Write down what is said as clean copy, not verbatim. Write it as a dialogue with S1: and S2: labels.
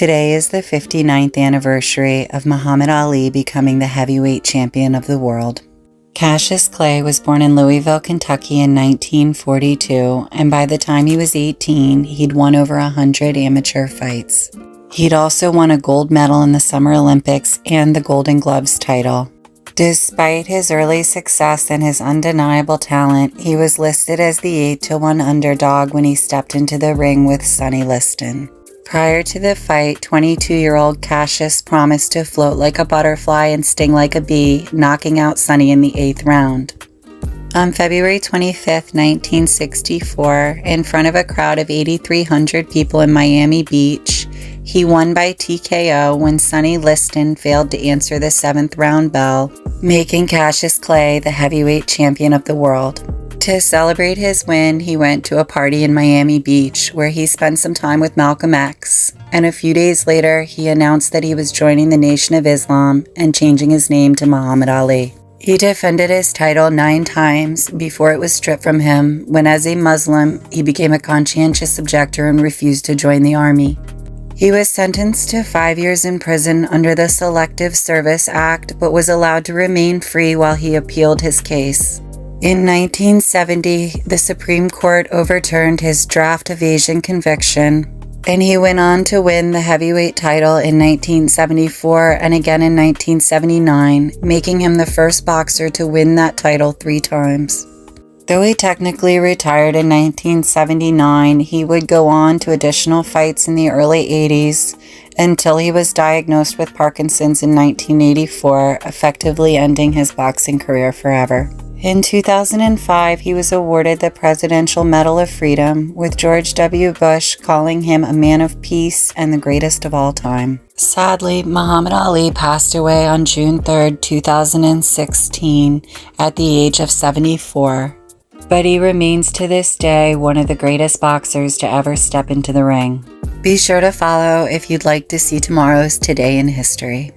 S1: Today is the 59th anniversary of Muhammad Ali becoming the heavyweight champion of the world. Cassius Clay was born in Louisville, Kentucky in 1942, and by the time he was 18, he'd won over 100 amateur fights. He'd also won a gold medal in the Summer Olympics and the Golden Gloves title. Despite his early success and his undeniable talent, he was listed as the 8-1 underdog when he stepped into the ring with Sonny Liston. Prior to the fight, 22-year-old Cassius promised to float like a butterfly and sting like a bee, knocking out Sonny in the 8th round. On February 25, 1964, in front of a crowd of 8,300 people in Miami Beach, he won by TKO when Sonny Liston failed to answer the 7th round bell, making Cassius Clay the heavyweight champion of the world. To celebrate his win, he went to a party in Miami Beach where he spent some time with Malcolm X, and a few days later, he announced that he was joining the Nation of Islam and changing his name to Muhammad Ali. He defended his title 9 times before it was stripped from him when, as a Muslim, he became a conscientious objector and refused to join the army. He was sentenced to 5 years in prison under the Selective Service Act, but was allowed to remain free while he appealed his case. In 1970, the Supreme Court overturned his draft evasion conviction, and he went on to win the heavyweight title in 1974 and again in 1979, making him the first boxer to win that title 3 times. Though he technically retired in 1979, he would go on to additional fights in the early 80s until he was diagnosed with Parkinson's in 1984, effectively ending his boxing career forever. In 2005, he was awarded the Presidential Medal of Freedom, with George W. Bush calling him a man of peace and the greatest of all time. Sadly, Muhammad Ali passed away on June 3, 2016, at the age of 74, but he remains to this day one of the greatest boxers to ever step into the ring. Be sure to follow if you'd like to see tomorrow's Today in History.